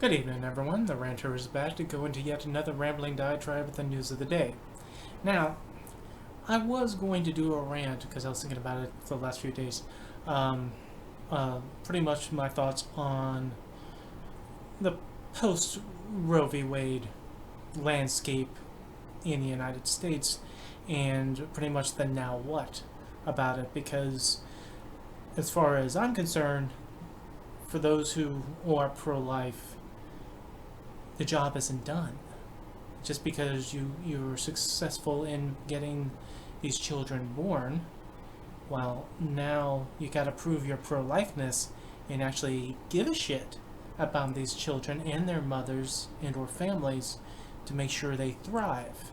Good evening, everyone. The Ranter is back to go into yet another rambling diatribe with the news of the day. Now, I was going to do a rant because I was thinking about it for the last few days. Pretty much my thoughts on the post Roe v. Wade landscape in the United States and pretty much the now what about it, because as far as I'm concerned, for those who are pro-life, the job isn't done. Just because you're successful in getting these children born, well, now you gotta prove your pro-lifeness and actually give a shit about these children and their mothers and or families to make sure they thrive.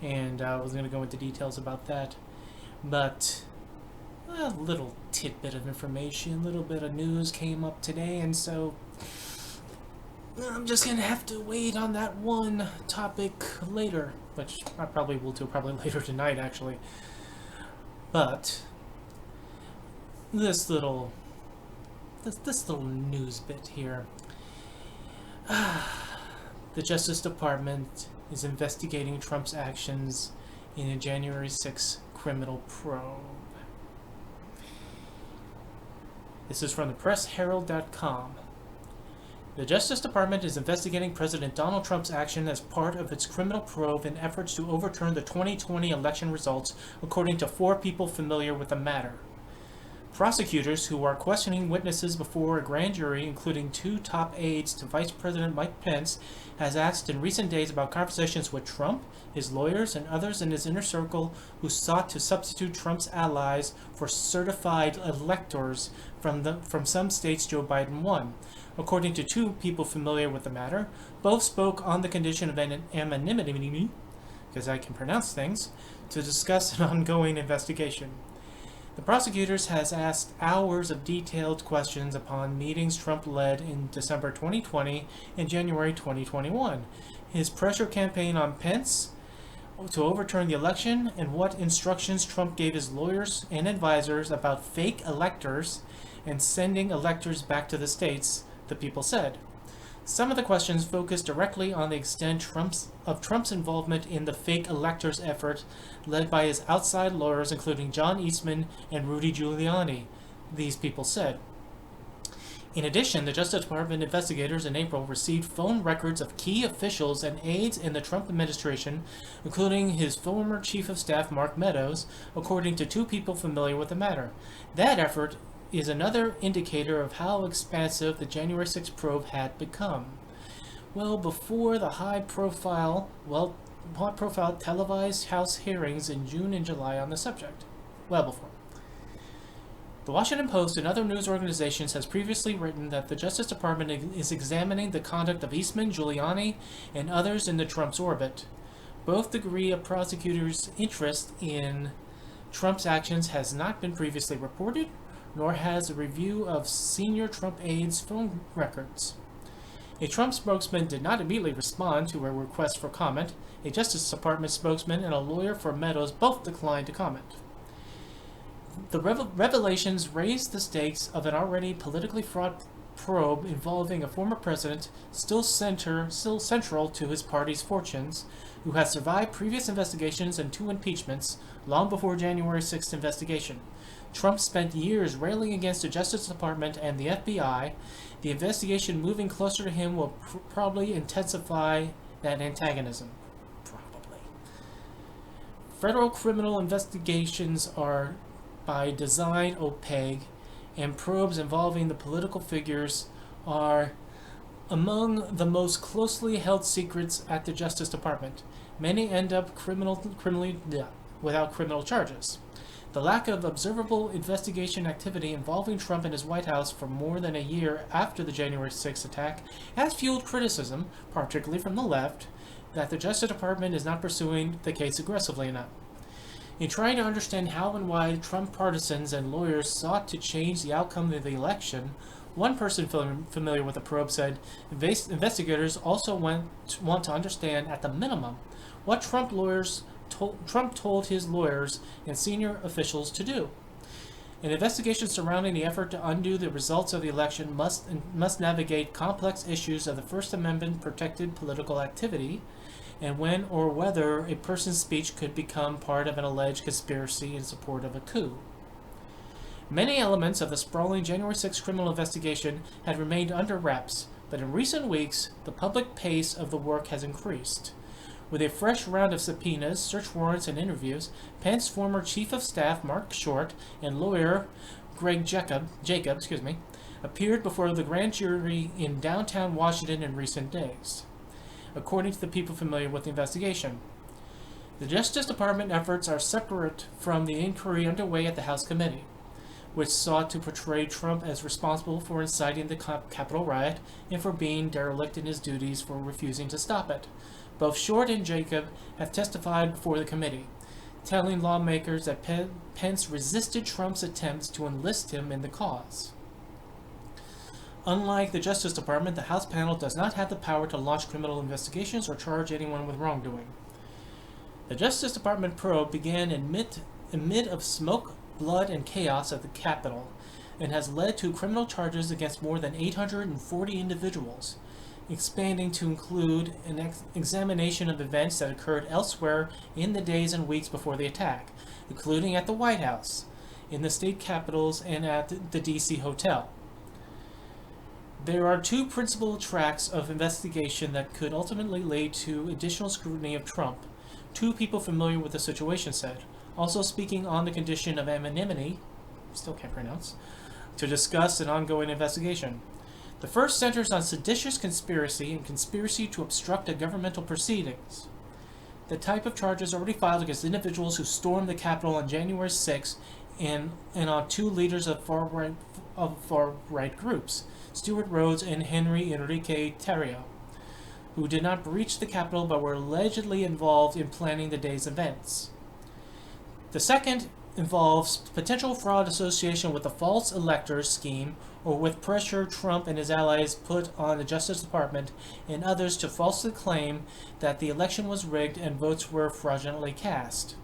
And I was gonna go into details about that, but a little tidbit of information, a little bit of news came up today, and so I'm just gonna have to wait on that one topic later, which I probably will do probably later tonight, actually. But this little news bit here. The Justice Department is investigating Trump's actions in a January 6th criminal probe. This is from the PressHerald.com. The Justice Department is investigating President Donald Trump's action as part of its criminal probe in efforts to overturn the 2020 election results, according to 4 people familiar with the matter. Prosecutors who are questioning witnesses before a grand jury, including 2 top aides to Vice President Mike Pence, has asked in recent days about conversations with Trump, his lawyers, and others in his inner circle who sought to substitute Trump's allies for certified electors from some states Joe Biden won. According to 2 people familiar with the matter, both spoke on the condition of anonymity, because I can pronounce things, to discuss an ongoing investigation. The prosecutors has asked hours of detailed questions upon meetings Trump led in December 2020 and January 2021, his pressure campaign on Pence to overturn the election, and what instructions Trump gave his lawyers and advisors about fake electors and sending electors back to the states, the people said. Some of the questions focused directly on the extent of Trump's involvement in the fake electors effort led by his outside lawyers, including John Eastman and Rudy Giuliani, these people said. In addition, the Justice Department investigators in April received phone records of key officials and aides in the Trump administration, including his former chief of staff, Mark Meadows, according to 2 people familiar with the matter. That effort is another indicator of how expansive the January 6th probe had become. Well, before the high-profile televised House hearings in June and July on the subject. Well before. The Washington Post and other news organizations has previously written that the Justice Department is examining the conduct of Eastman, Giuliani, and others in the Trump's orbit. Both degree of prosecutors' interest in Trump's actions has not been previously reported, nor has a review of senior Trump aides' phone records. A Trump spokesman did not immediately respond to a request for comment. A Justice Department spokesman and a lawyer for Meadows both declined to comment. The revelations raised the stakes of an already politically fraught probe involving a former president still central to his party's fortunes, who has survived previous investigations and 2 impeachments long before January 6th investigation. Trump spent years railing against the Justice Department and the FBI. The investigation moving closer to him will probably intensify that antagonism. Probably. Federal criminal investigations are by design opaque, and probes involving the political figures are among the most closely held secrets at the Justice Department. Many end up criminally without criminal charges. The lack of observable investigation activity involving Trump and his White House for more than a year after the January 6th attack has fueled criticism, particularly from the left, that the Justice Department is not pursuing the case aggressively enough. In trying to understand how and why Trump partisans and lawyers sought to change the outcome of the election, one person familiar with the probe said investigators also want to understand, at the minimum, what Trump told his lawyers and senior officials to do. An investigation surrounding the effort to undo the results of the election must navigate complex issues of the First Amendment protected political activity and when or whether a person's speech could become part of an alleged conspiracy in support of a coup. Many elements of the sprawling January 6 criminal investigation had remained under wraps, but in recent weeks, the public pace of the work has increased. With a fresh round of subpoenas, search warrants, and interviews, Pence's former chief of staff Mark Short and lawyer Greg Jacob appeared before the grand jury in downtown Washington in recent days, according to the people familiar with the investigation. The Justice Department efforts are separate from the inquiry underway at the House Committee, which sought to portray Trump as responsible for inciting the Capitol riot and for being derelict in his duties for refusing to stop it. Both Short and Jacob have testified before the committee, telling lawmakers that Pence resisted Trump's attempts to enlist him in the cause. Unlike the Justice Department, the House panel does not have the power to launch criminal investigations or charge anyone with wrongdoing. The Justice Department probe began amid of smoke, blood, and chaos at the Capitol, and has led to criminal charges against more than 840 individuals, expanding to include an examination of events that occurred elsewhere in the days and weeks before the attack, including at the White House, in the state capitals, and at the D.C. hotel. There are two principal tracks of investigation that could ultimately lead to additional scrutiny of Trump, two people familiar with the situation said, also speaking on the condition of anonymity, still can't pronounce, to discuss an ongoing investigation. The first centers on seditious conspiracy and conspiracy to obstruct a governmental proceedings, the type of charges already filed against individuals who stormed the Capitol on January 6 and on two leaders of far-right groups, Stuart Rhodes and Henry Enrique Tarrio, who did not breach the Capitol but were allegedly involved in planning the day's events. The second involves potential fraud association with the false electors scheme or with pressure Trump and his allies put on the Justice Department and others to falsely claim that the election was rigged and votes were fraudulently cast.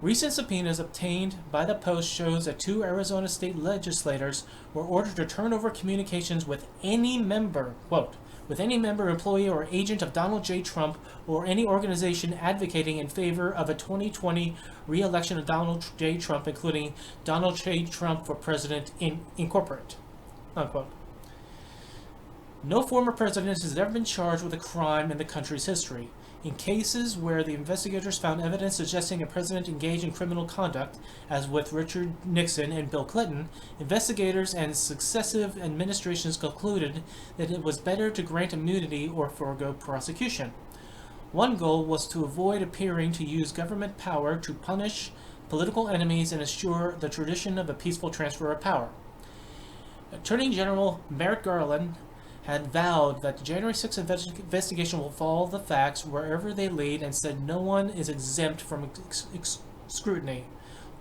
Recent subpoenas obtained by the Post shows that two Arizona state legislators were ordered to turn over communications with any member, quote, with any member, employee, or agent of Donald J. Trump or any organization advocating in favor of a 2020 re-election of Donald J. Trump, including Donald J. Trump for President Incorporate, unquote. No former president has ever been charged with a crime in the country's history. In cases where the investigators found evidence suggesting a president engaged in criminal conduct, as with Richard Nixon and Bill Clinton, investigators and successive administrations concluded that it was better to grant immunity or forego prosecution. One goal was to avoid appearing to use government power to punish political enemies and assure the tradition of a peaceful transfer of power. Attorney General Merrick Garland had vowed that the January 6th investigation will follow the facts wherever they lead and said no one is exempt from scrutiny,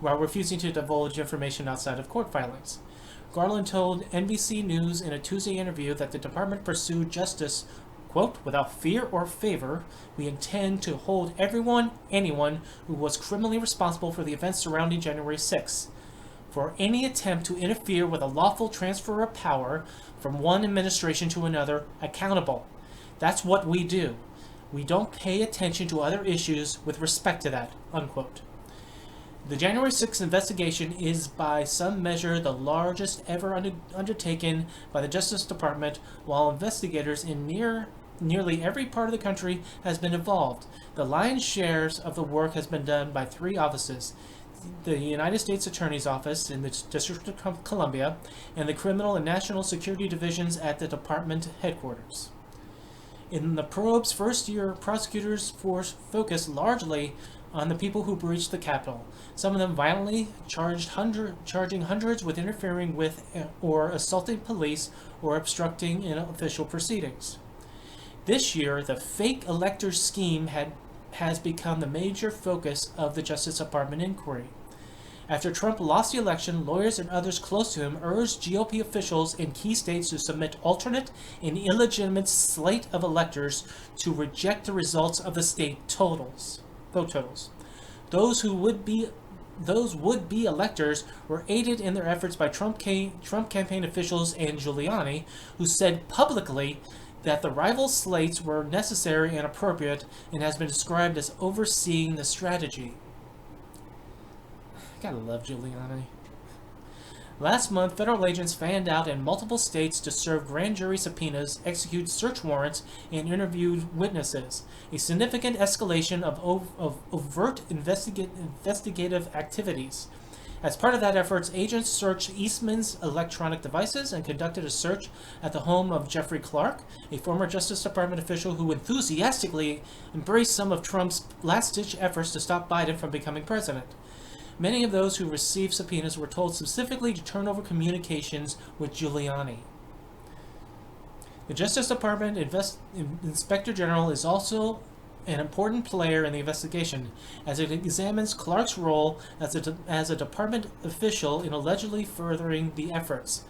while refusing to divulge information outside of court filings. Garland told NBC News in a Tuesday interview that the department pursued justice, quote, without fear or favor. We intend to hold anyone who was criminally responsible for the events surrounding January 6th. For any attempt to interfere with a lawful transfer of power from one administration to another accountable. That's what we do. We don't pay attention to other issues with respect to that, unquote. The January 6th investigation is by some measure the largest ever undertaken by the Justice Department, while investigators in nearly every part of the country has been involved. The lion's share of the work has been done by three offices: the United States Attorney's Office in the District of Columbia, and the Criminal and National Security Divisions at the Department headquarters. In the probe's first year, prosecutors focused largely on the people who breached the Capitol, some of them violently charging hundreds with interfering with or assaulting police or obstructing in official proceedings. This year, the fake electors scheme has become the major focus of the Justice Department inquiry. After Trump lost the election, lawyers and others close to him urged GOP officials in key states to submit alternate and illegitimate slate of electors to reject the results of the state vote totals. Those who would be those would-be electors were aided in their efforts by Trump campaign officials and Giuliani, who said publicly that the rival slates were necessary and appropriate, and has been described as overseeing the strategy. Gotta love Giuliani. Last month, federal agents fanned out in multiple states to serve grand jury subpoenas, execute search warrants, and interview witnesses, a significant escalation of overt investigative activities. As part of that effort, agents searched Eastman's electronic devices and conducted a search at the home of Jeffrey Clark, a former Justice Department official who enthusiastically embraced some of Trump's last-ditch efforts to stop Biden from becoming president. Many of those who received subpoenas were told specifically to turn over communications with Giuliani. The Justice Department Inspector General is also an important player in the investigation, as it examines Clark's role as a department official in allegedly furthering the efforts.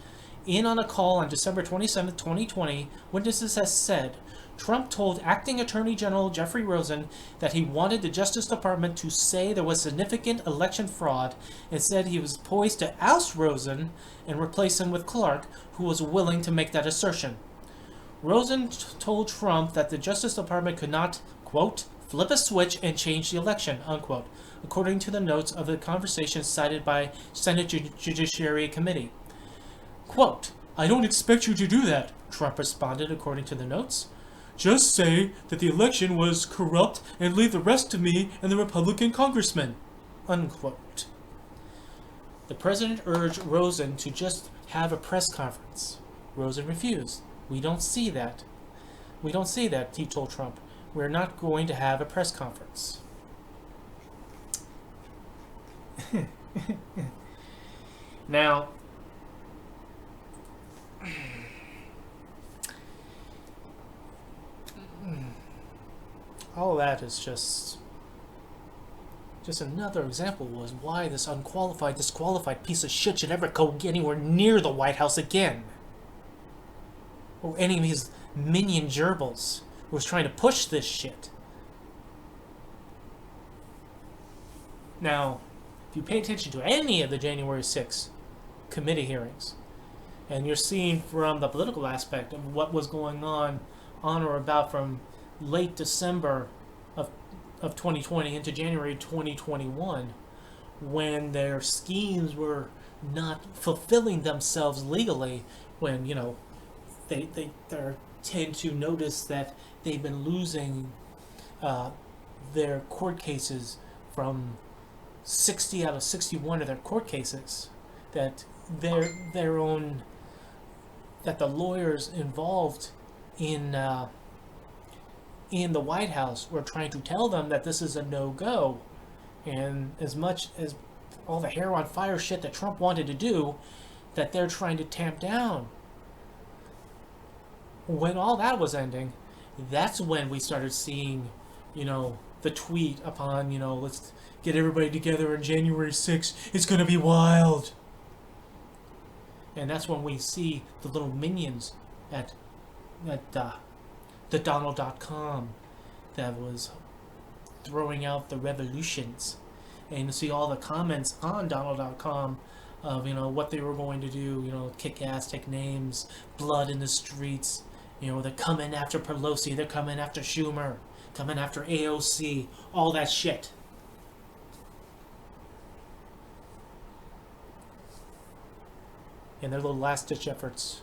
In on a call on December 27, 2020, witnesses have said Trump told Acting Attorney General Jeffrey Rosen that he wanted the Justice Department to say there was significant election fraud, and said he was poised to oust Rosen and replace him with Clark, who was willing to make that assertion. Rosen told Trump that the Justice Department could not, quote, flip a switch and change the election, unquote, according to the notes of the conversation cited by Senate Judiciary Committee. Quote, I don't expect you to do that, Trump responded, according to the notes. Just say that the election was corrupt and leave the rest to me and the Republican congressmen, unquote. The president urged Rosen to just have a press conference. Rosen refused. We don't see that. We don't see that, he told Trump. We're not going to have a press conference. Now, all of that is just another example was why this disqualified piece of shit should ever go anywhere near the White House again. Or any of his minion gerbils who was trying to push this shit. Now, if you pay attention to any of the January 6th committee hearings, and you're seeing from the political aspect of what was going on or about from late December of 2020 into January 2021, when their schemes were not fulfilling themselves legally, when, you know, they tend to notice that they've been losing their court cases from 60 out of 61 of their court cases, that the lawyers involved in the White House were trying to tell them that this is a no-go, and as much as all the hair on fire shit that Trump wanted to do, that they're trying to tamp down. When all that was ending, that's when we started seeing, you know, the tweet upon, you know, let's get everybody together on January 6th. It's going to be wild. And that's when we see the little minions at the Donald.com that was throwing out the revolutions. And you see all the comments on Donald.com of, you know, what they were going to do, you know, kick ass, take names, blood in the streets. You know, they're coming after Pelosi, they're coming after Schumer, coming after AOC, all that shit. And their little last-ditch efforts,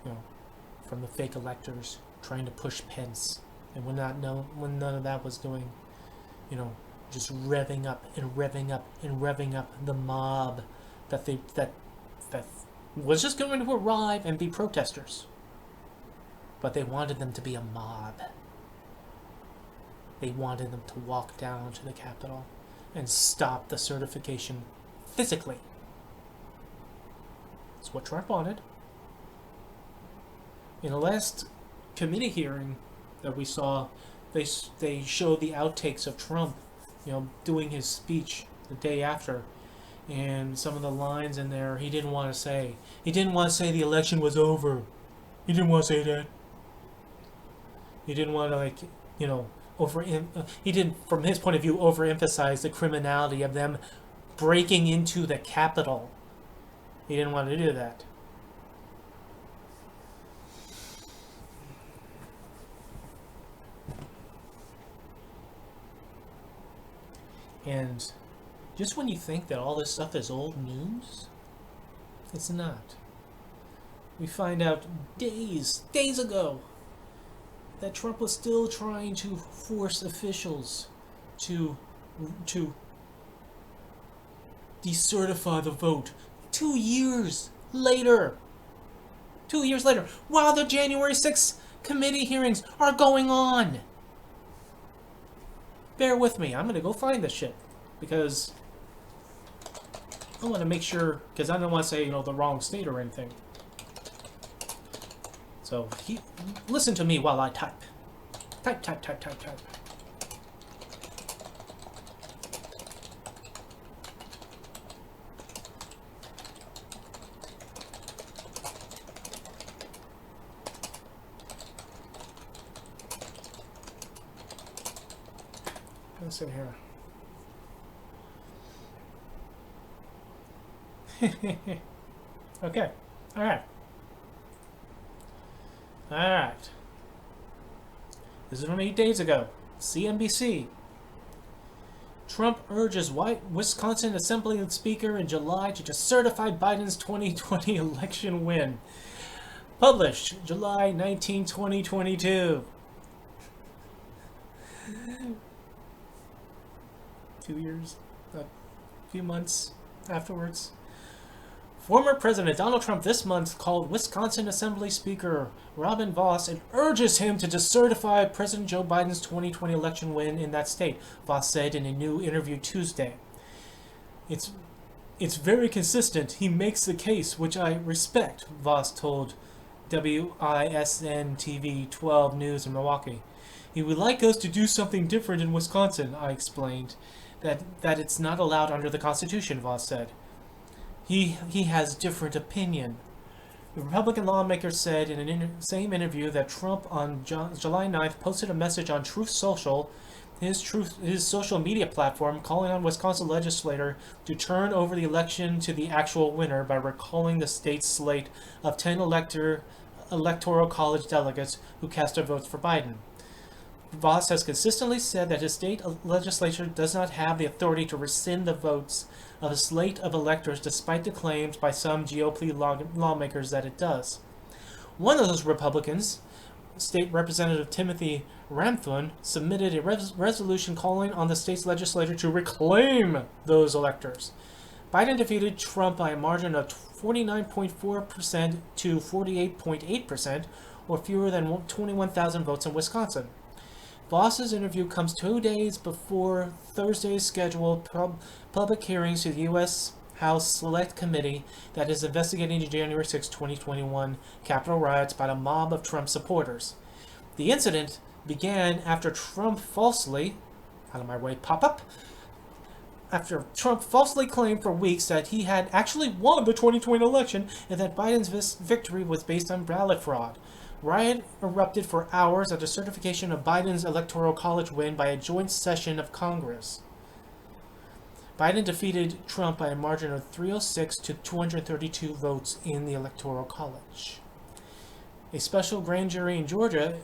you know, from the fake electors trying to push Pence, and when none of that was doing, you know, just revving up and revving up and revving up the mob that was just going to arrive and be protesters. But they wanted them to be a mob. They wanted them to walk down to the Capitol and stop the certification physically. That's what Trump wanted. In the last committee hearing that we saw, they showed the outtakes of Trump, you know, doing his speech the day after, and some of the lines in there he didn't want to say. He didn't want to say the election was over. He didn't want to say that. He didn't want to, like, you know, he didn't, from his point of view, overemphasize the criminality of them breaking into the Capitol. He didn't want to do that. And just when you think that all this stuff is old news, it's not. We find out days ago, that Trump was still trying to force officials to decertify the vote 2 years later. 2 years later, while the January 6th committee hearings are going on. Bear with me. I'm going to go find this shit. Because I want to make sure, because I don't want to say, the wrong state or anything. So, listen to me while I type. Type. Let's see here. Okay. Alright. This is from 8 days ago. CNBC. Trump urges Wisconsin Assembly Speaker in July to just certify Biden's 2020 election win. Published July 19, 2022. 2 years, a few months afterwards. Former President Donald Trump this month called Wisconsin Assembly Speaker Robin Vos and urges him to decertify President Joe Biden's 2020 election win in that state, Vos said in a new interview Tuesday. It's very consistent. He makes the case, which I respect, Vos told WISN TV 12 News in Milwaukee. He would like us to do something different in Wisconsin, I explained. That it's not allowed under the Constitution, Vos said. He has different opinion. The Republican lawmaker said in an same interview that Trump on July 9th posted a message on Truth Social, his social media platform, calling on Wisconsin legislator to turn over the election to the actual winner by recalling the state's slate of 10 electoral college delegates who cast their votes for Biden. Vos has consistently said that his state legislature does not have the authority to rescind the votes of a slate of electors, despite the claims by some GOP lawmakers that it does. One of those Republicans, State Representative Timothy Ramthun, submitted a resolution calling on the state's legislature to reclaim those electors. Biden defeated Trump by a margin of 49.4% to 48.8%, or fewer than 21,000 votes in Wisconsin. Vos's interview comes 2 days before Thursday's scheduled public hearings to the U.S. House Select Committee that is investigating the January 6, 2021 Capitol riots by a mob of Trump supporters. The incident began after Trump falsely, after Trump falsely claimed for weeks that he had actually won the 2020 election and that Biden's victory was based on ballot fraud. Riot erupted for hours at the certification of Biden's Electoral College win by a joint session of Congress. Biden defeated Trump by a margin of 306 to 232 votes in the Electoral College. A special grand jury in Georgia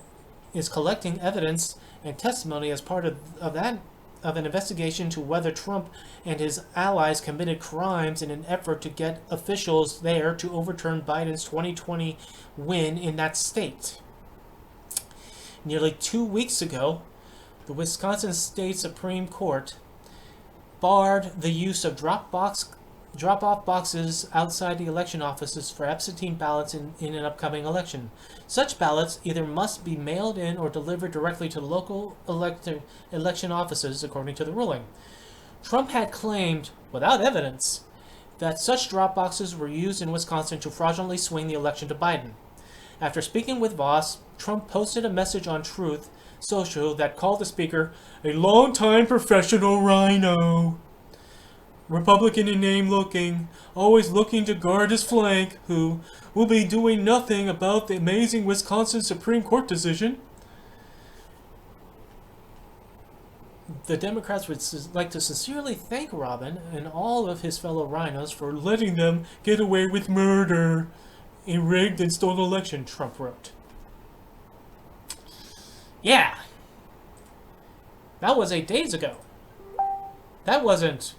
is collecting evidence and testimony as part of an investigation to whether Trump and his allies committed crimes in an effort to get officials there to overturn Biden's 2020 win in that state. Nearly 2 weeks ago, the Wisconsin State Supreme Court barred the use of drop-off boxes outside the election offices for absentee ballots in an upcoming election. Such ballots either must be mailed in or delivered directly to local election offices, according to the ruling. Trump had claimed, without evidence, that such drop boxes were used in Wisconsin to fraudulently swing the election to Biden. After speaking with Vos, Trump posted a message on Truth Social that called the speaker a longtime professional rhino. Republican in name looking, always looking to guard his flank, who will be doing nothing about the amazing Wisconsin Supreme Court decision. the Democrats would like to sincerely thank Robin and all of his fellow rhinos for letting them get away with murder, a rigged and stolen election, Trump wrote. Yeah. That was 8 days ago. That wasn't,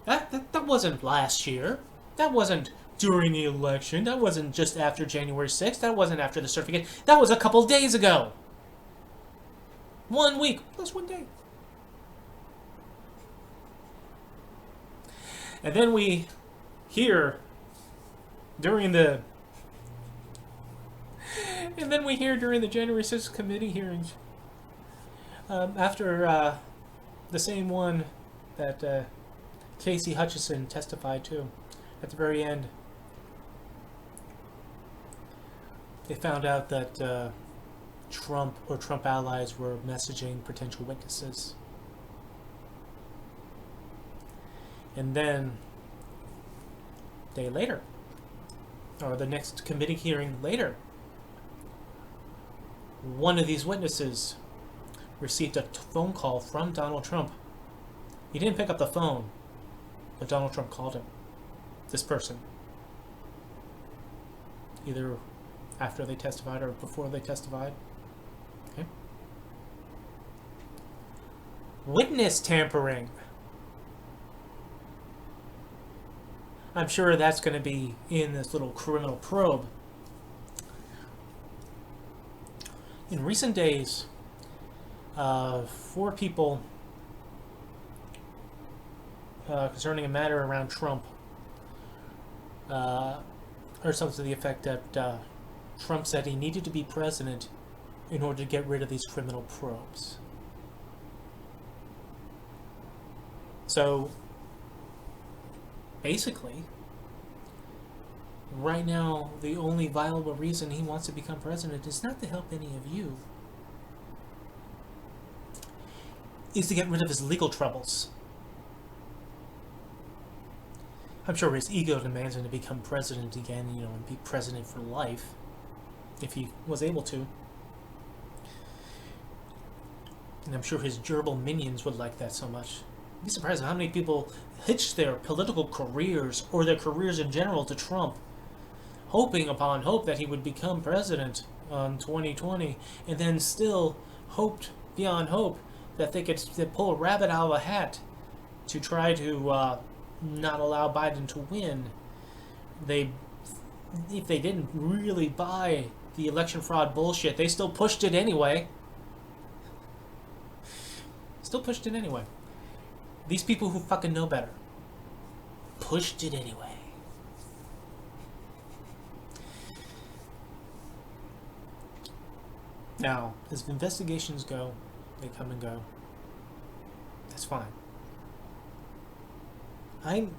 that wasn't last year. That wasn't during the election. That wasn't just after January 6th. That wasn't after the certificate. That was a couple days ago. 1 week plus 1 day. And then we hear during the January 6th committee hearings, after the same one that Casey Hutchinson testified to, at the very end, they found out that Trump or Trump allies were messaging potential witnesses. And then, a day later, or the next committee hearing later, one of these witnesses received a phone call from Donald Trump. He didn't pick up the phone, but Donald Trump called him. This person. Either after they testified or before they testified. Okay. Witness tampering. I'm sure that's going to be in this little criminal probe. In recent days, 4 people concerning a matter around Trump heard something to the effect that Trump said he needed to be president in order to get rid of these criminal probes. So, basically, right now, the only viable reason he wants to become president is not to help any of you, is to get rid of his legal troubles. I'm sure his ego demands him to become president again, and be president for life, if he was able to. And I'm sure his gerbil minions would like that so much. I'd be surprised at how many people hitch their political careers, or their careers in general, to Trump, hoping upon hope that he would become president in 2020, and then still hoped beyond hope that they could pull a rabbit out of a hat to try to not allow Biden to win. If they didn't really buy the election fraud bullshit, they still pushed it anyway. These people who fucking know better pushed it anyway. Now, as investigations go, they come and go. That's fine. I'm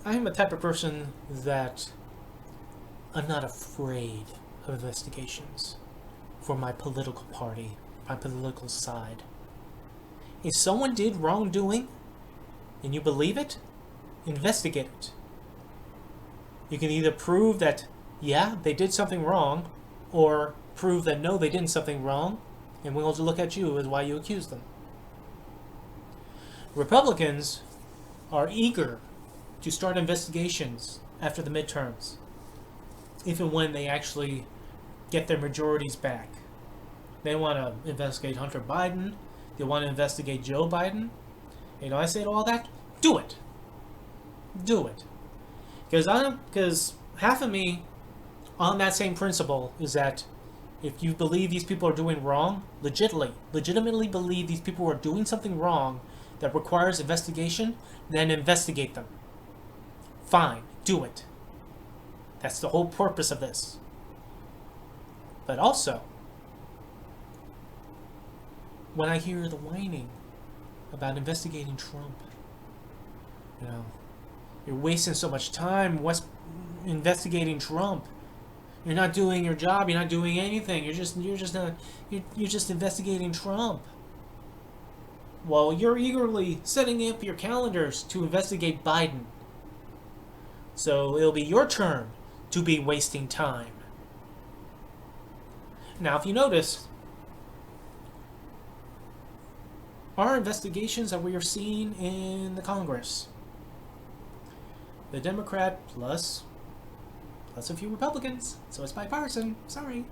a type of person that I'm not afraid of investigations for my political party, my political side. If someone did wrongdoing, and you believe it, investigate it. You can either prove that, yeah, they did something wrong, or prove that no, they didn't something wrong, and we'll look at you as why you accused them. Republicans are eager to start investigations after the midterms, if and when they actually get their majorities back. They want to investigate Hunter Biden. They want to investigate Joe Biden. I say to all that, do it. Do it. Because half of me, on that same principle, is that if you believe these people are doing wrong, legitimately believe these people are doing something wrong that requires investigation, then investigate them. Fine, do it. That's the whole purpose of this. But also, when I hear the whining about investigating Trump, you're wasting so much time investigating Trump. You're not doing your job. You're not doing anything. You're just investigating Trump. Well, you're eagerly setting up your calendars to investigate Biden. So it'll be your turn to be wasting time. Now, if you notice, are investigations that we are seeing in the Congress. The Democrat plus a few Republicans, so it's bipartisan, sorry.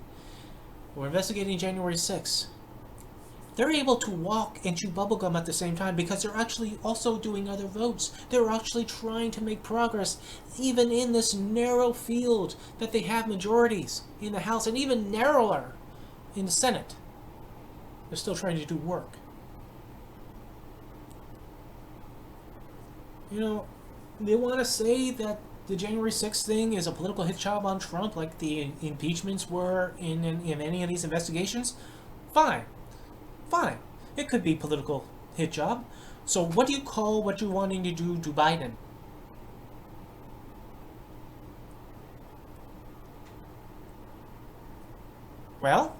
We're investigating January 6th. They're able to walk and chew bubblegum at the same time because they're actually also doing other votes. They're actually trying to make progress, even in this narrow field that they have majorities in the House and even narrower in the Senate. They're still trying to do work. You know, they want to say that the January 6th thing is a political hit job on Trump like the impeachments were in any of these investigations. Fine. It could be political hit job. So what do you call what you're wanting to do to Biden? Well,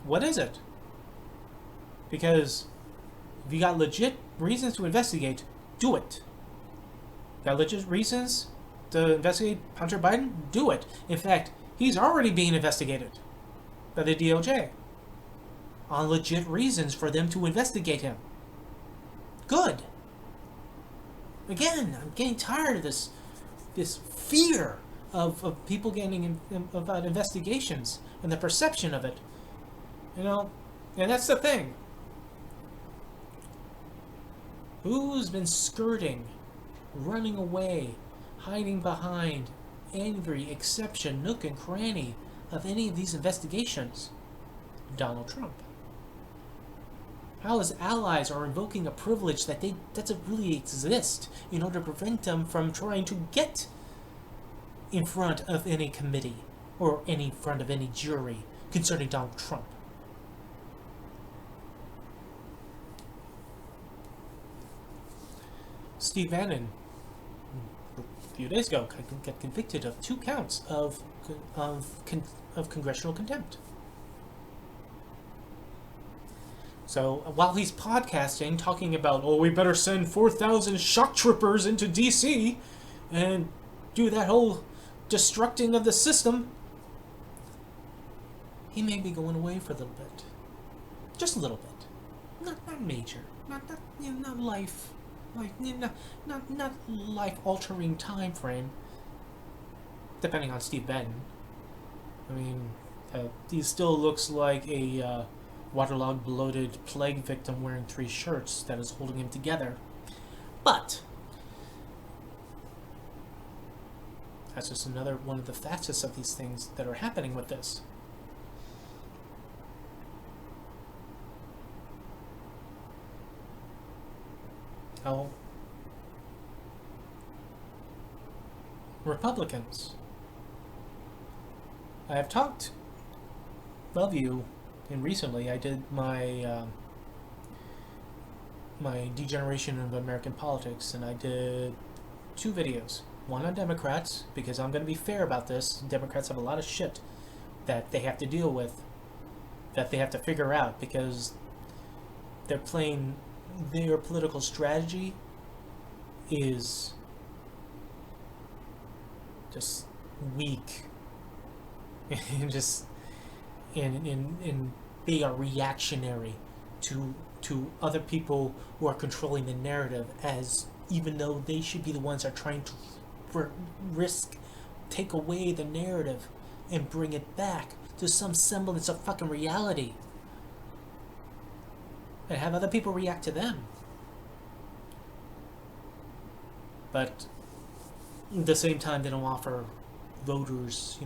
what is it? Because if you got legit reasons to investigate, do it. Got legit reasons to investigate Hunter Biden? Do it. In fact, he's already being investigated by the DOJ on legit reasons for them to investigate him. Good. Again, I'm getting tired of this fear of people getting about investigations and the perception of it. You know, and that's the thing. Who's been skirting, running away, hiding behind every exception, nook and cranny of any of these investigations? Donald Trump. How his allies are invoking a privilege that doesn't really exist in order to prevent them from trying to get in front of any committee or in front of any jury concerning Donald Trump. Steve Bannon, a few days ago, got convicted of 2 counts of congressional contempt. So while he's podcasting, talking about, oh, we better send 4,000 shock troopers into D.C. and do that whole destructing of the system, he may be going away for a little bit. Just a little bit. Not major. Not life. Not life-altering time frame. Depending on Steve Bannon. I mean, he still looks like a waterlogged, bloated plague victim wearing 3 shirts that is holding him together. But that's just another one of the facets of these things that are happening with this. How Republicans. I have talked of you, and recently I did my my degeneration of American politics, and I did 2 videos. One on Democrats, because I'm going to be fair about this. Democrats have a lot of shit that they have to deal with, that they have to figure out, because they're playing, their political strategy is just weak and just and they are reactionary to other people who are controlling the narrative, as even though they should be the ones that are trying to take away the narrative and bring it back to some semblance of fucking reality and have other people react to them. But at the same time, they don't offer voters,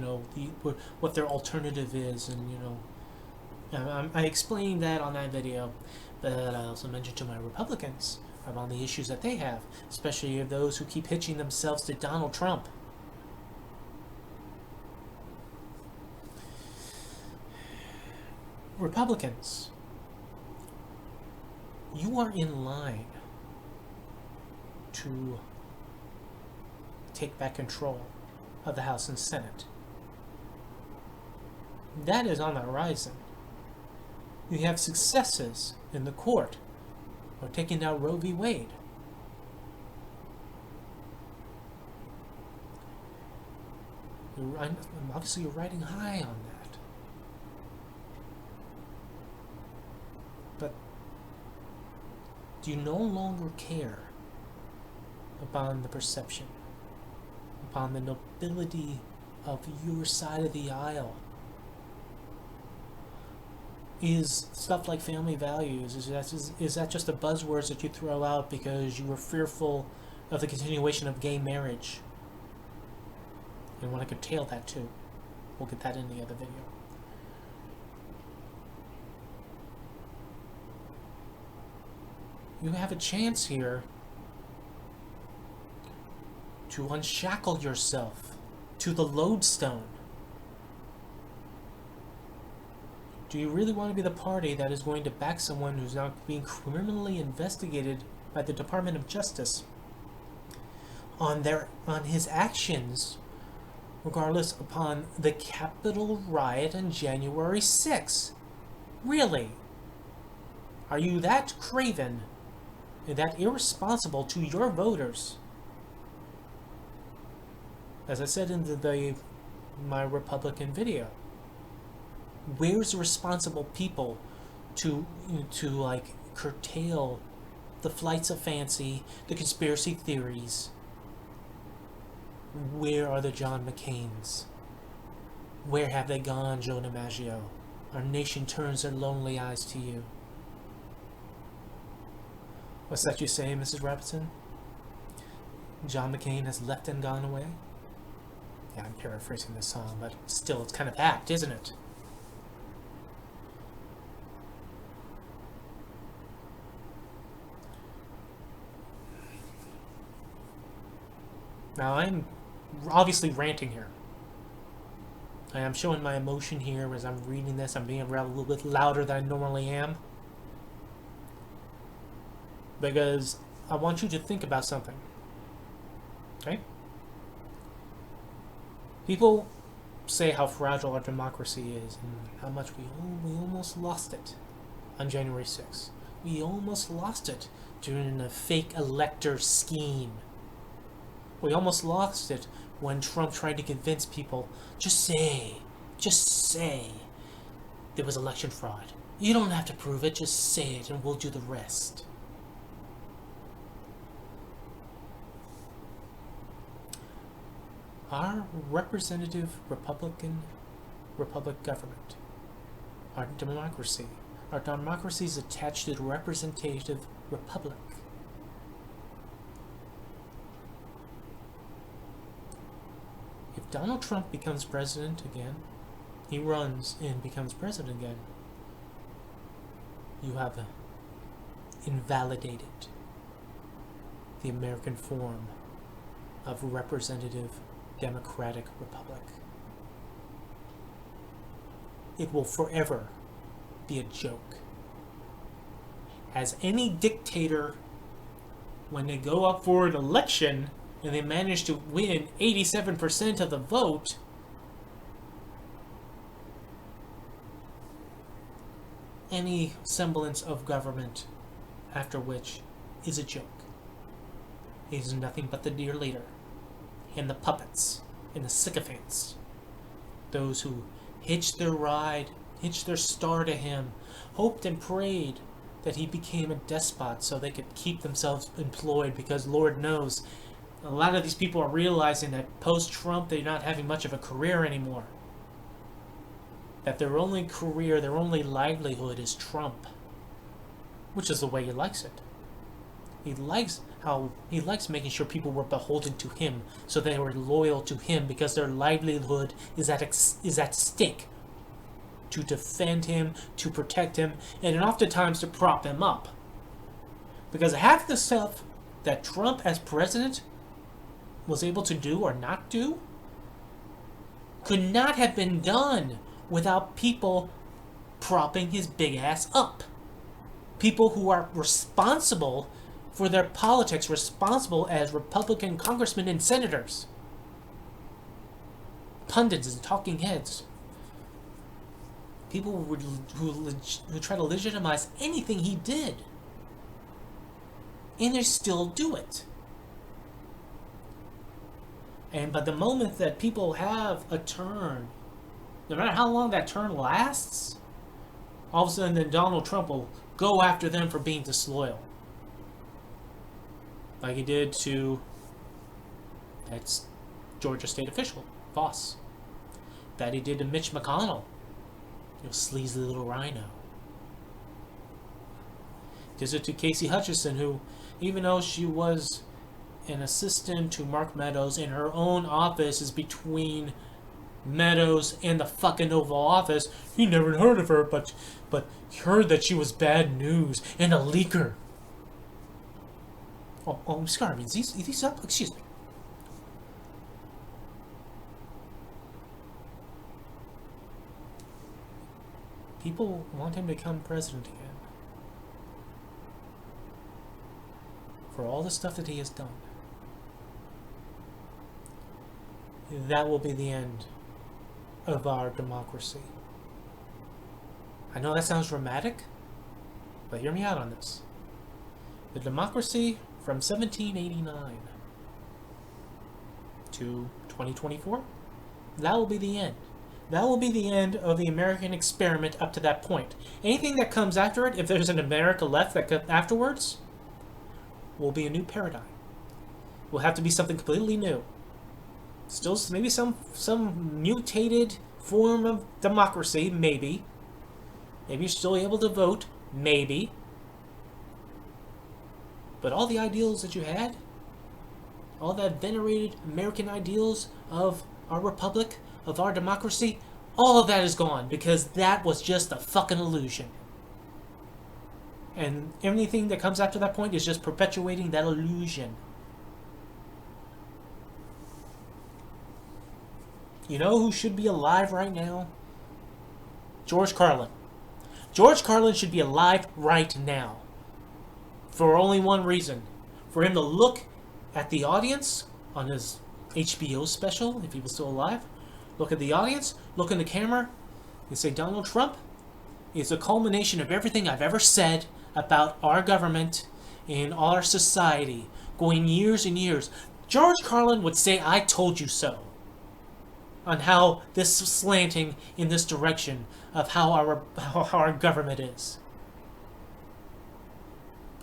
what their alternative is, and I explained that on that video, but I also mentioned to my Republicans about the issues that they have, especially of those who keep hitching themselves to Donald Trump. Republicans, you are in line to take back control of the House and Senate. That is on the horizon. You have successes in the court or taking down Roe v. Wade. Obviously, you're riding high on that. But Do you no longer care upon the perception, upon the nobility of your side of the aisle? Is stuff like family values, is that just the buzzwords that you throw out because you were fearful of the continuation of gay marriage? And want to curtail that too. We'll get that in the other video. You have a chance here to unshackle yourself to the lodestone. Do you really want to be the party that is going to back someone who's now being criminally investigated by the Department of Justice on his actions, regardless upon the Capitol riot on January 6th? Really? Are you that craven and that irresponsible to your voters? As I said in my Republican video, where's the responsible people to like curtail the flights of fancy, the conspiracy theories? Where are the John McCains? Where have they gone, Joe DiMaggio? Our nation turns their lonely eyes to you. What's that you say, Mrs. Robinson? John McCain has left and gone away? Yeah, I'm paraphrasing this song, but still, it's kind of apt, isn't it? Now, I'm obviously ranting here. I am showing my emotion here as I'm reading this. I'm being a little bit louder than I normally am, because I want you to think about something. Okay? People say how fragile our democracy is and how much we almost lost it on January 6th. We almost lost it during a fake elector scheme. We almost lost it when Trump tried to convince people, just say there was election fraud. You don't have to prove it, just say it and we'll do the rest. Our representative republic government, our democracy is attached to the representative republic. If Donald Trump becomes president again, he runs and becomes president again, you have invalidated the American form of representative democratic republic. It will forever be a joke. As any dictator, when they go up for an election and they manage to win 87% of the vote, any semblance of government after which is a joke. He is nothing but the dear leader, and the puppets, and the sycophants, those who hitched their star to him, hoped and prayed that he became a despot so they could keep themselves employed, because Lord knows, a lot of these people are realizing that post-Trump, they're not having much of a career anymore. That their only career, their only livelihood is Trump. Which is the way he likes it. He likes making sure people were beholden to him, so they were loyal to him because their livelihood is at stake to defend him, to protect him, and oftentimes to prop him up. Because half the stuff that Trump as president was able to do or not do could not have been done without people propping his big ass up. People who are responsible for their politics, responsible as Republican congressmen and senators, pundits and talking heads, people who try to legitimize anything he did, and they still do it. And by the moment that people have a turn, no matter how long that turn lasts, all of a sudden then Donald Trump will go after them for being disloyal. like he did to that Georgia state official, Voss. That he did to Mitch McConnell, you sleazy little rhino. Did it to Casey Hutchinson, who, even though she was an assistant to Mark Meadows in her own office, is between Meadows and the fucking Oval Office, he never heard of her, but heard that she was bad news and a leaker. Oh, Scar, is these up? Excuse me. People want him to become president again. For all the stuff that he has done. That will be the end of our democracy. I know that sounds dramatic, but hear me out on this. The democracy from 1789 to 2024, that will be the end. That will be the end of the American experiment up to that point. Anything that comes after it, if there's an America left that comes afterwards, will be a new paradigm. Will have to be something completely new. Still, maybe some mutated form of democracy, maybe. Maybe you're still able to vote, maybe. But all the ideals that you had, all that venerated American ideals of our republic, of our democracy, all of that is gone because that was just a fucking illusion. And anything that comes after that point is just perpetuating that illusion. You know who should be alive right now? George Carlin. George Carlin should be alive right now. For only one reason. For him to look at the audience on his HBO special, if he was still alive. Look at the audience, look in the camera, and say, Donald Trump is a culmination of everything I've ever said about our government and our society, going years and years. George Carlin would say, I told you so, on how this is slanting in this direction of how our government is.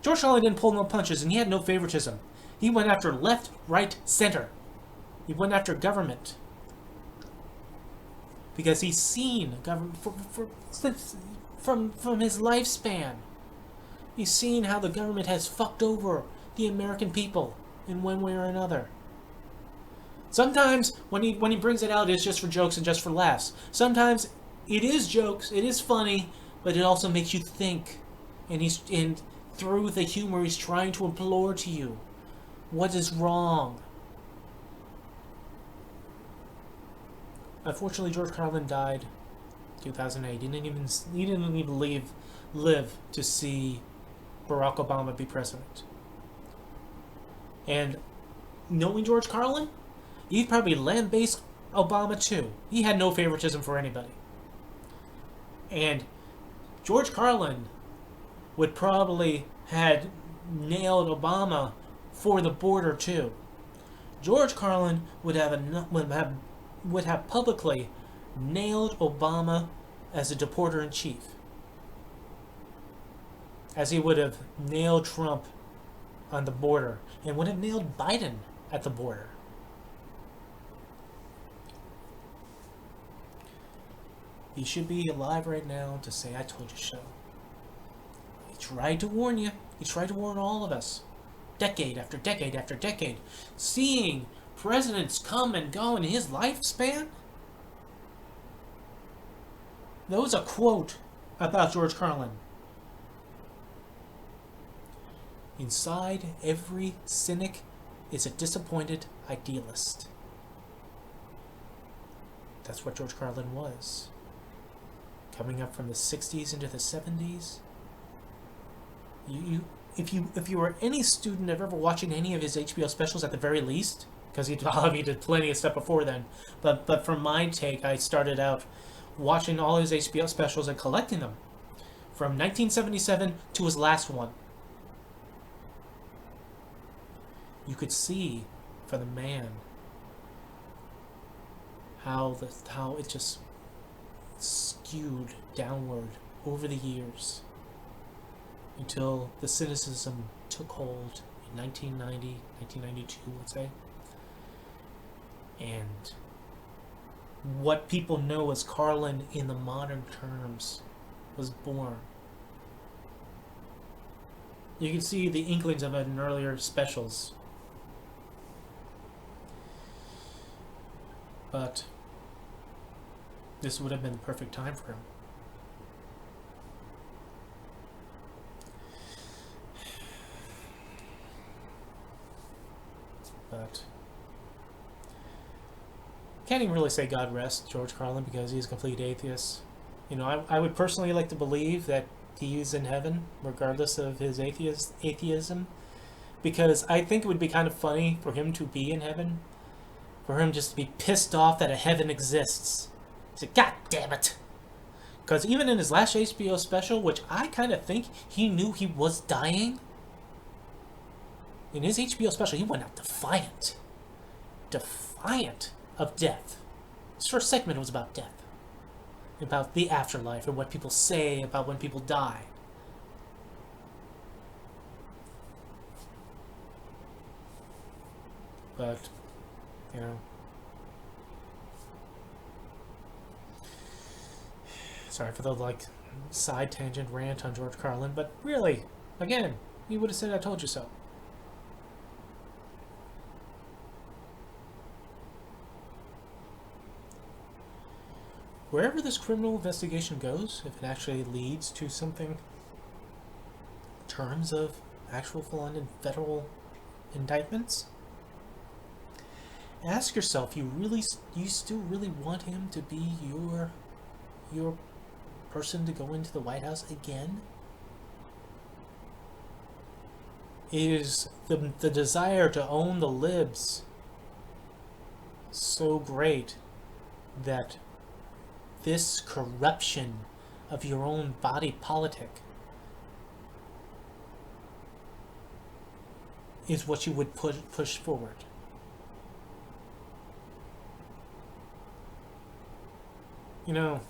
George Carlin didn't pull no punches, and he had no favoritism. He went after left, right, center. He went after government. Because he's seen government from his lifespan. He's seen how the government has fucked over the American people in one way or another. Sometimes when he brings it out, it's just for jokes and just for laughs. Sometimes it is jokes, it is funny, but it also makes you think. And through the humor, he's trying to implore to you what is wrong. Unfortunately, George Carlin died in 2008. He didn't even live to see Barack Obama be president. And knowing George Carlin, he'd probably land-based Obama too. He had no favoritism for anybody. And George Carlin would probably had nailed Obama for the border too. George Carlin would have publicly nailed Obama as a deporter-in-chief, as he would have nailed Trump on the border, and would have nailed Biden at the border. He should be alive right now to say, I told you so. He tried to warn you. He tried to warn all of us. Decade after decade after decade. Seeing presidents come and go in his lifespan. There was a quote about George Carlin. Inside every cynic is a disappointed idealist. That's what George Carlin was. Coming up from the 60s into the 70s. If you were any student of ever watching any of his HBO specials at the very least, because he did plenty of stuff before then, but from my take, I started out watching all his HBO specials and collecting them from 1977 to his last one. You could see for the man how it just skewed downward over the years until the cynicism took hold 1990, 1992, let's say. And what people know as Carlin in the modern terms was born. You can see the inklings of it in earlier specials. But this would have been the perfect time for him. But can't even really say God rest George Carlin because he's a complete atheist. You know, I would personally like to believe that he's in heaven regardless of his atheism, because I think it would be kind of funny for him to be in heaven, for him just to be pissed off that a heaven exists. He's like, God damn it. Because even in his last HBO special, which I kind of think he knew he was dying, in his HBO special, he went out defiant. Defiant of death. His first segment was about death. About the afterlife and what people say about when people die. But, you know. Sorry for the, side tangent rant on George Carlin, but really, again, he would have said, I told you so. Wherever this criminal investigation goes, if it actually leads to something in terms of actual full-on federal indictments, ask yourself, you still really want him to be your person to go into the White House again? Is the desire to own the libs so great that this corruption of your own body politic is what you would push forward? You know,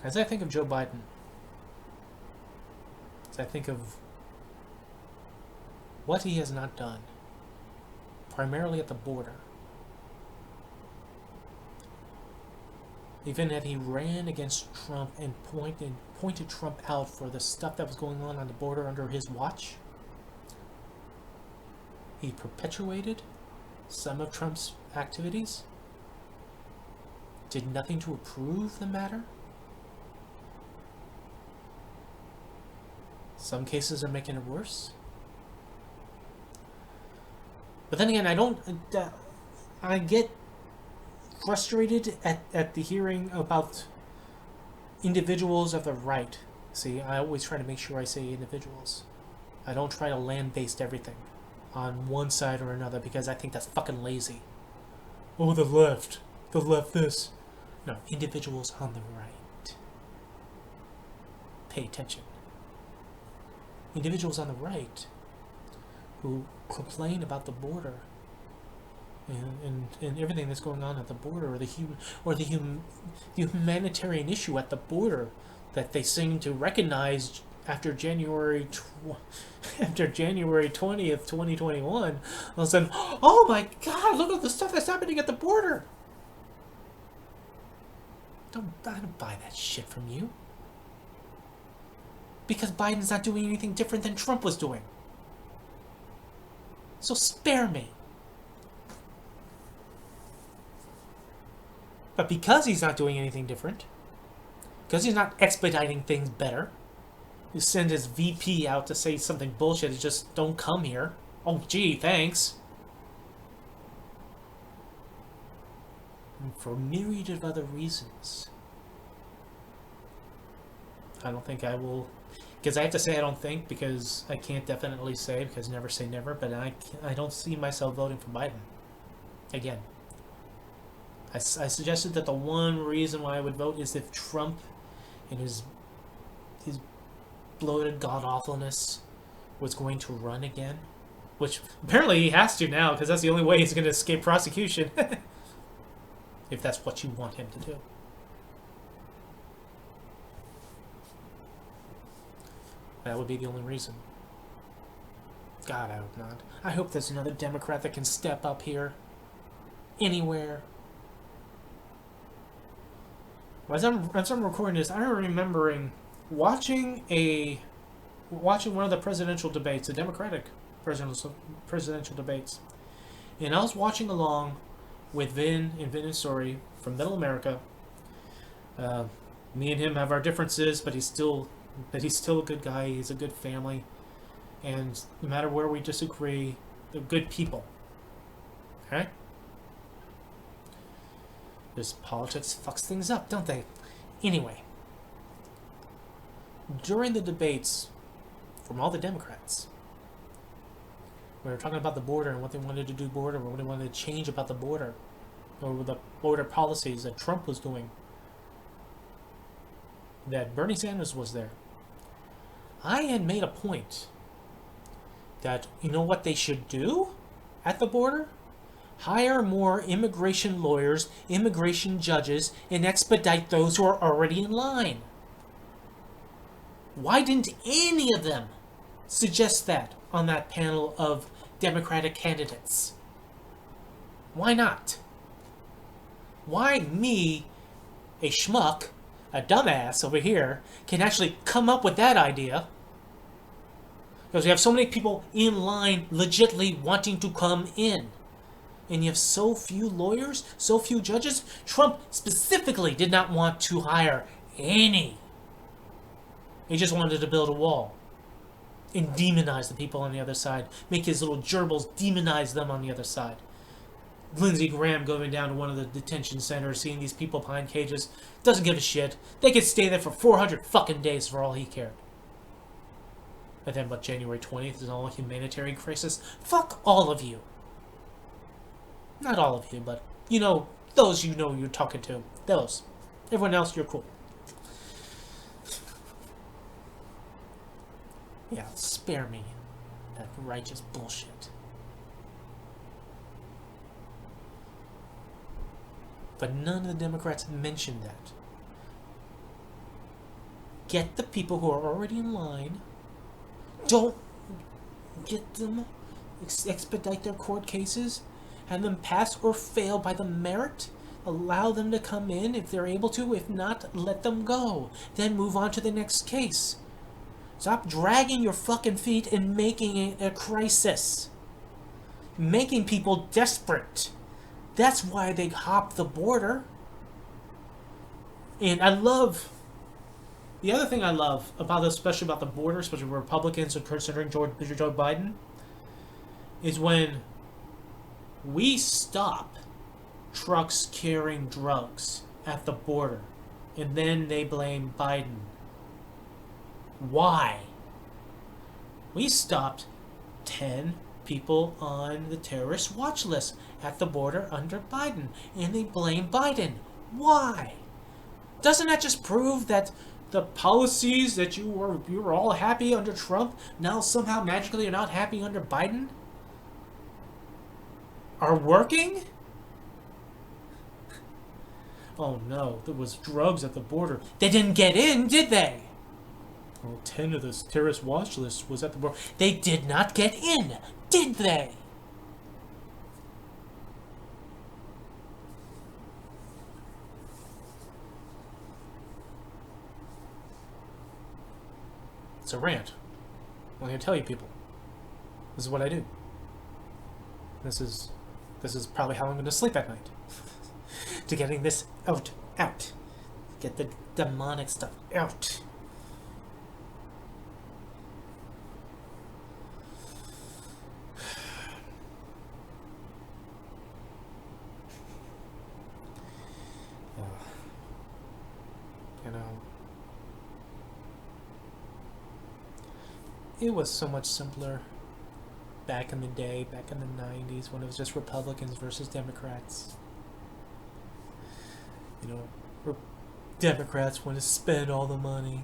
as I think of Joe Biden, as I think of what he has not done, primarily at the border. Even that he ran against Trump and pointed Trump out for the stuff that was going on the border under his watch. He perpetuated some of Trump's activities. Did nothing to approve the matter. Some cases are making it worse. But then again, I get frustrated at the hearing about individuals of the right. See, I always try to make sure I say individuals. I don't try to land-based everything on one side or another because I think that's fucking lazy. Oh, the left this. No, individuals on the right. Pay attention. Individuals on the right who complain about the border and everything that's going on at the border, or the humanitarian issue at the border that they seem to recognize after January 20th, 2021. All of a sudden, oh my God, look at the stuff that's happening at the border. I don't buy that shit from you. Because Biden's not doing anything different than Trump was doing. So spare me. But because he's not doing anything different, because he's not expediting things better, you send his VP out to say something bullshit, it's just don't come here. Oh gee, thanks. And for a myriad of other reasons. I don't think I will, because I have to say I don't think, because I can't definitely say, because never say never, but I don't see myself voting for Biden. Again. I suggested that the one reason why I would vote is if Trump and his bloated god-awfulness was going to run again. Which apparently he has to now, because that's the only way he's going to escape prosecution. If that's what you want him to do. That would be the only reason. God, I hope not. I hope there's another Democrat that can step up here. Anywhere. As I'm recording this, I'm remembering watching one of the presidential debates, the Democratic presidential debates. And I was watching along with Vin and Sori from Middle America. Me and him have our differences, but he's still a good guy. He's a good family. And no matter where we disagree, they're good people. Okay? This politics fucks things up, don't they? Anyway, during the debates from all the Democrats, we were talking about the border and what they wanted to do border, what they wanted to change about the border, or the border policies that Trump was doing, that Bernie Sanders was there. I had made a point that, you know what they should do at the border? Hire more immigration lawyers, immigration judges, and expedite those who are already in line. Why didn't any of them suggest that on that panel of Democratic candidates? Why not? Why me, a schmuck, a dumbass over here, can actually come up with that idea? Because we have so many people in line legitimately wanting to come in. And you have so few lawyers, so few judges. Trump specifically did not want to hire any. He just wanted to build a wall and demonize the people on the other side. Make his little gerbils demonize them on the other side. Lindsey Graham going down to one of the detention centers, seeing these people behind cages, doesn't give a shit. They could stay there for 400 fucking days for all he cared. And then, but January 20th is all a humanitarian crisis. Fuck all of you. Not all of you, but, you know, those you know you're talking to. Those. Everyone else, you're cool. Yeah, spare me that righteous bullshit. But none of the Democrats mentioned that. Get the people who are already in line. Don't get them, expedite their court cases. Have them pass or fail by the merit. Allow them to come in if they're able to. If not, let them go. Then move on to the next case. Stop dragging your fucking feet and making it a crisis. Making people desperate. That's why they hop the border. And I love... The other thing I love about this, especially about the border, especially Republicans are considering Joe Biden, is when we stop trucks carrying drugs at the border, and then they blame Biden. Why? We stopped 10 people on the terrorist watch list at the border under Biden, and they blame Biden. Why? Doesn't that just prove that the policies that you were all happy under Trump, now somehow magically are not happy under Biden? Are working? Oh no, there was drugs at the border. They didn't get in, did they? Well, 10 of this terrorist watch list was at the border. They did not get in, did they? It's a rant. I'm going to tell you people. This is what I do. This is probably how I'm going to sleep at night. To getting this out. Get the demonic stuff out. You know, it was so much simpler back in the day, back in the 90s, when it was just Republicans versus Democrats. You know, Democrats want to spend all the money,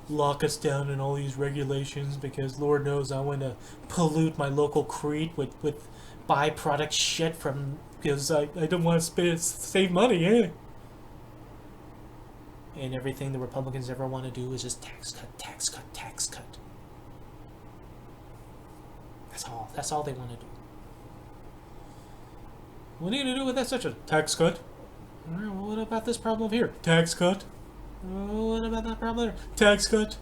lock us down in all these regulations because Lord knows I want to pollute my local creek with byproduct shit from, because I don't want to save money, eh? And everything the Republicans ever want to do is just tax cut, tax cut, tax cut. That's all they want to do. What are you going to do with that? Such a tax cut? What about this problem here? Tax cut. What about that problem there? Tax cut.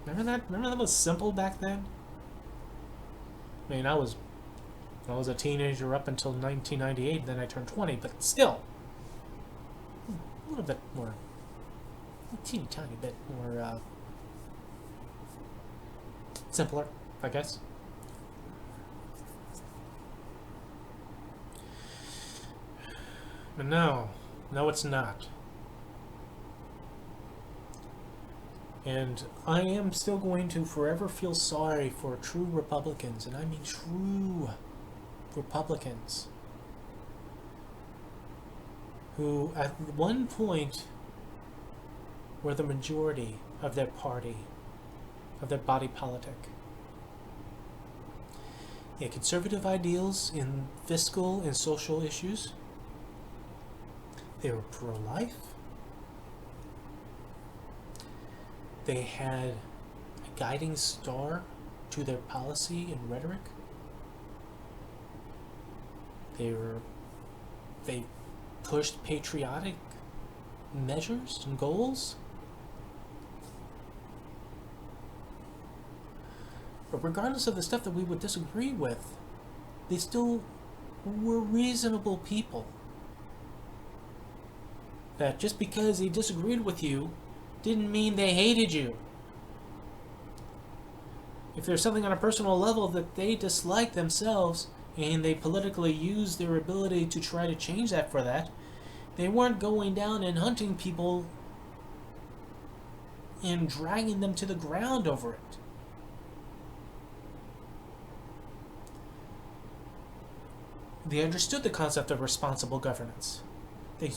Remember that? Remember that was simple back then? I mean, I was a teenager up until 1998, then I turned 20, but still, a little bit more, a teeny tiny bit more simpler, I guess. But no, it's not. And I am still going to forever feel sorry for true Republicans, and I mean true Republicans, who at one point were the majority of their party, of their body politic. They had conservative ideals in fiscal and social issues. They were pro-life. They had a guiding star to their policy and rhetoric. They pushed patriotic measures and goals. But regardless of the stuff that we would disagree with, they still were reasonable people. That just because they disagreed with you didn't mean they hated you. If there's something on a personal level that they dislike themselves, and they politically use their ability to try to change that for that, they weren't going down and hunting people and dragging them to the ground over it. They understood the concept of responsible governance. They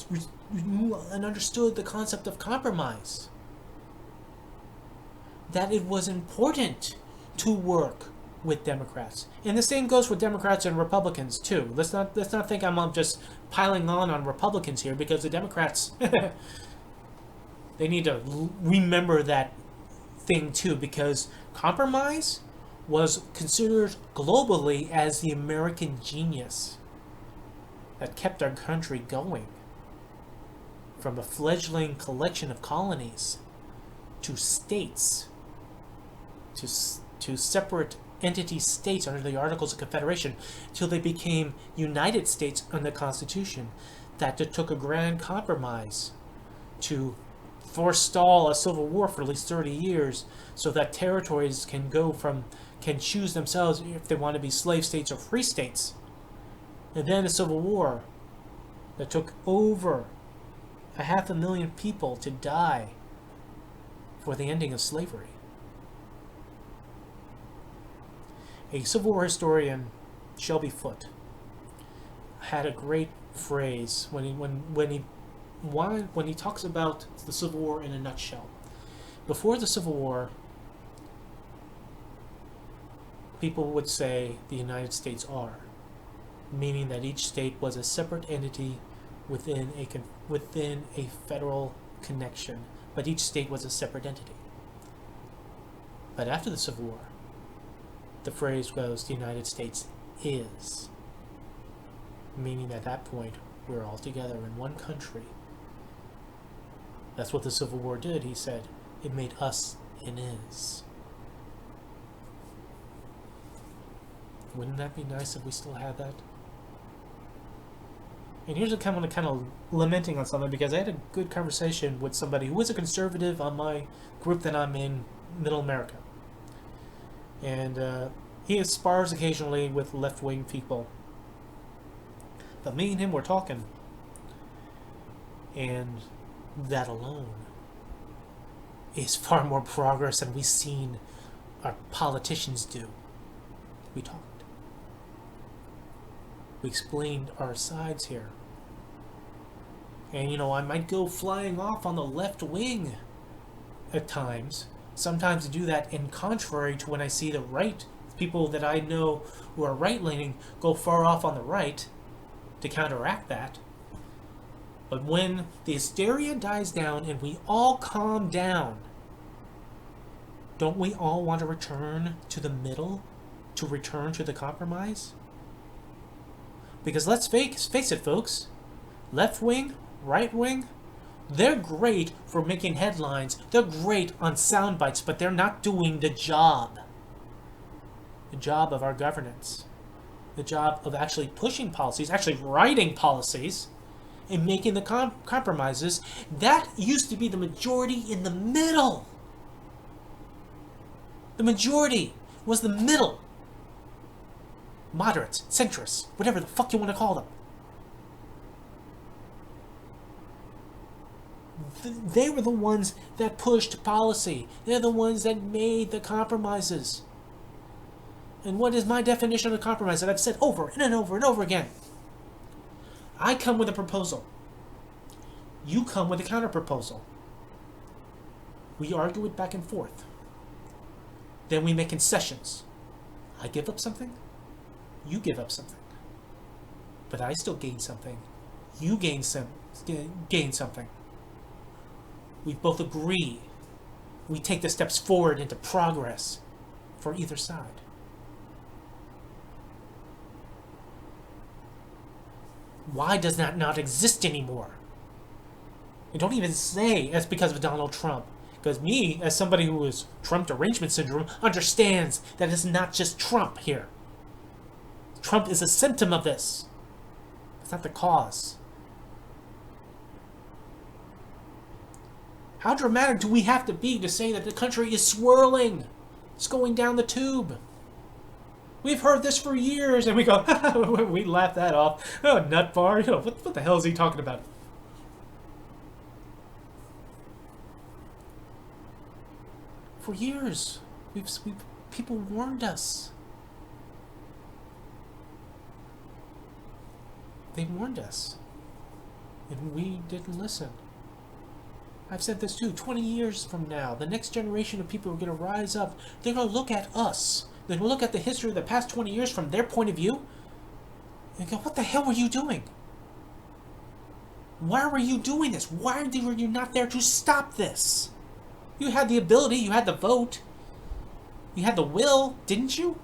understood the concept of compromise. That it was important to work with Democrats. And the same goes for Democrats and Republicans too. Let's not think I'm just piling on Republicans here, because the Democrats they need to remember that thing too, because compromise was considered globally as the American genius that kept our country going. From a fledgling collection of colonies to states, to separate entity states under the Articles of Confederation, till they became United States under the Constitution, that it took a grand compromise to forestall a civil war for at least 30 years, so that territories can choose themselves if they want to be slave states or free states. And then a civil war that took over 500,000 people to die for the ending of slavery. A Civil War historian, Shelby Foote, had a great phrase when he talks about the Civil War in a nutshell. Before the Civil War, people would say the United States are, meaning that each state was a separate entity within a federal connection, but each state was a separate entity. But after the Civil War, the phrase goes, the United States is, meaning at that point we're all together in one country. That's what the Civil War did, he said. It made us an is. Wouldn't that be nice if we still had that? And here's a kind of lamenting on something, because I had a good conversation with somebody who was a conservative on my group that I'm in, Middle America. And he spars occasionally with left-wing people. But me and him were talking. And that alone is far more progress than we've seen our politicians do. We talked. We explained our sides here. And I might go flying off on the left wing at times. Sometimes I do that in contrary to when I see the right, people that I know who are right-leaning, go far off on the right to counteract that. But when the hysteria dies down and we all calm down, don't we all want to return to the middle? To return to the compromise? Because let's face it, folks. Left wing, right wing, they're great for making headlines. They're great on sound bites, but they're not doing the job. The job of our governance. The job of actually pushing policies, actually writing policies, and making the compromises. That used to be the majority in the middle. The majority was the middle. Moderates, centrists, whatever the fuck you want to call them. They were the ones that pushed policy. They're the ones that made the compromises. And what is my definition of a compromise that I've said over and over and over again? I come with a proposal. You come with a counter-proposal. We argue it back and forth. Then we make concessions. I give up something. You give up something. But I still gain something. You gain something. We both agree. We take the steps forward into progress for either side. Why does that not exist anymore? And don't even say it's because of Donald Trump. Because me, as somebody who is Trump derangement syndrome, understands that it's not just Trump here. Trump is a symptom of this. It's not the cause. How dramatic do we have to be to say that the country is swirling? It's going down the tube. We've heard this for years, and we go, we laugh that off. Oh, nut bar. You know, what the hell is he talking about? For years, people warned us. They warned us, and we didn't listen. I've said this too. 20 years from now, the next generation of people are going to rise up. They're going to look at us. They're going to look at the history of the past 20 years from their point of view and go, what the hell were you doing? Why were you doing this? Why were you not there to stop this? You had the ability. You had the vote. You had the will, didn't you?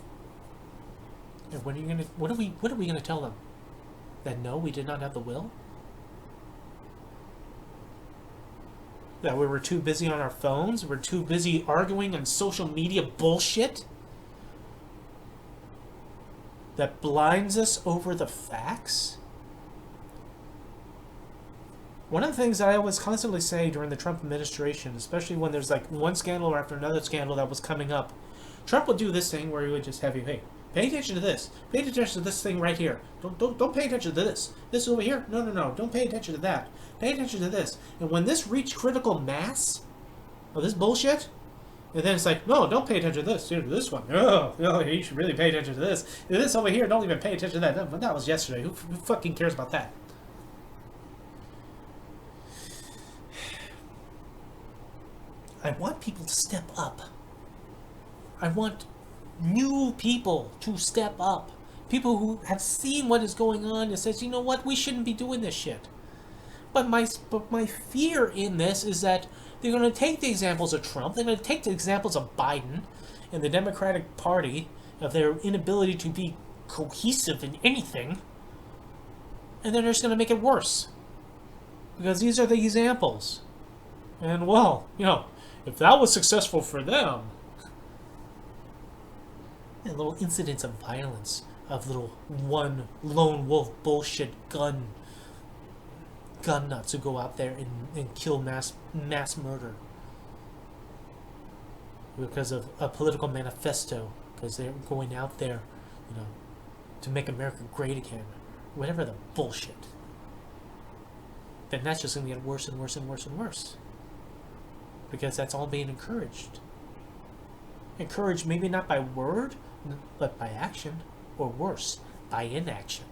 And what are we going to tell them? That no, we did not have the will? That we were too busy on our phones? We're too busy arguing on social media bullshit? That blinds us over the facts? One of the things that I always constantly say during the Trump administration, especially when there's like one scandal after another scandal that was coming up, Trump would do this thing where he would just have you, hey, pay attention to this. Pay attention to this thing right here. Don't pay attention to this. This over here? No. Don't pay attention to that. Pay attention to this. And when this reached critical mass of this bullshit, and then it's like, no, don't pay attention to this. To this one. Oh, you should really pay attention to this. And this over here, don't even pay attention to that. That was yesterday. Who fucking cares about that? I want people to step up. I want new people to step up. People who have seen what is going on and says, you know what, we shouldn't be doing this shit. But my fear in this is that they're going to take the examples of Trump, they're going to take the examples of Biden and the Democratic Party, of their inability to be cohesive in anything, and then they're just going to make it worse. Because these are the examples. And well, you know, if that was successful for them, and little incidents of violence, of little one lone wolf bullshit gun nuts who go out there and kill mass murder because of a political manifesto, because they're going out there, you know, to make America great again, whatever the bullshit. Then that's just going to get worse and worse and worse and worse, because that's all being encouraged. Encouraged maybe not by word, but by action, or worse, by inaction.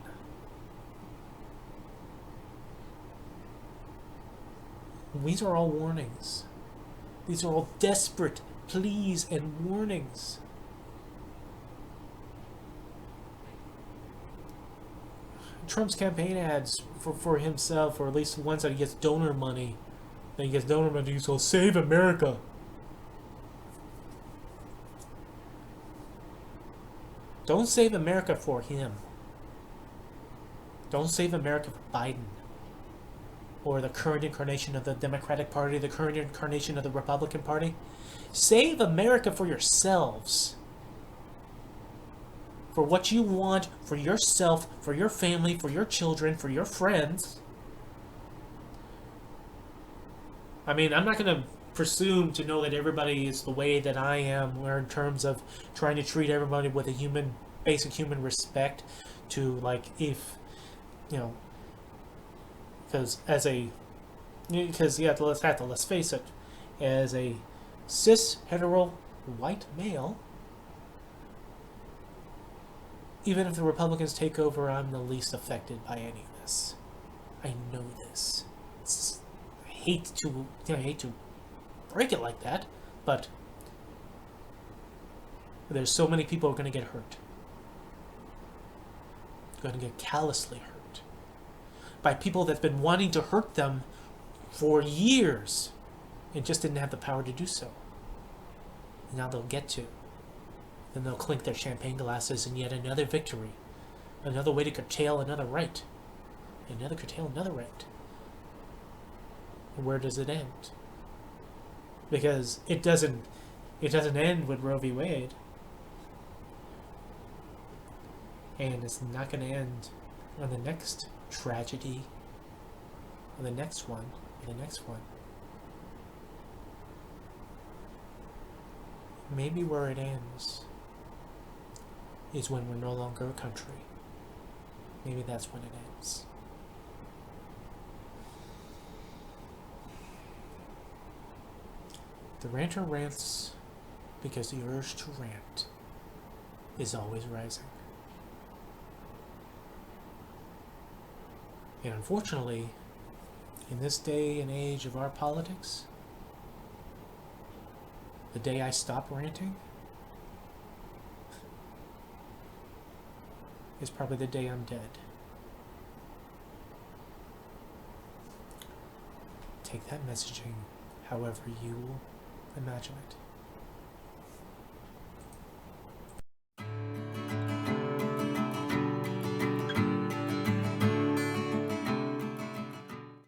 These are all warnings. These are all desperate pleas and warnings. Trump's campaign ads for himself, or at least the ones that he gets donor money. Then he gets donor money, so save America. Don't save America for him. Don't save America for Biden. Or the current incarnation of the Democratic Party, the current incarnation of the Republican Party. Save America for yourselves. For what you want, for yourself, for your family, for your children, for your friends. I mean, I'm not going to presume to know that everybody is the way that I am, or in terms of trying to treat everybody with a basic human respect to, like, if, you know, because let's face it, as a cis, hetero, white male, even if the Republicans take over, I'm the least affected by any of this. I know this. I hate to break it like that, but there's so many people who are going to get hurt. Going to get callously hurt by people that've been wanting to hurt them for years and just didn't have the power to do so. And now they'll get to. Then they'll clink their champagne glasses in yet another victory. Another way to curtail another right. Curtail another right. And where does it end? Because it doesn't end with Roe v. Wade. And it's not going to end on the next tragedy. On the next one. Maybe where it ends is when we're no longer a country. Maybe that's when it ends. The ranter rants because the urge to rant is always rising. And unfortunately, in this day and age of our politics, the day I stop ranting is probably the day I'm dead. Take that messaging however you imagine it.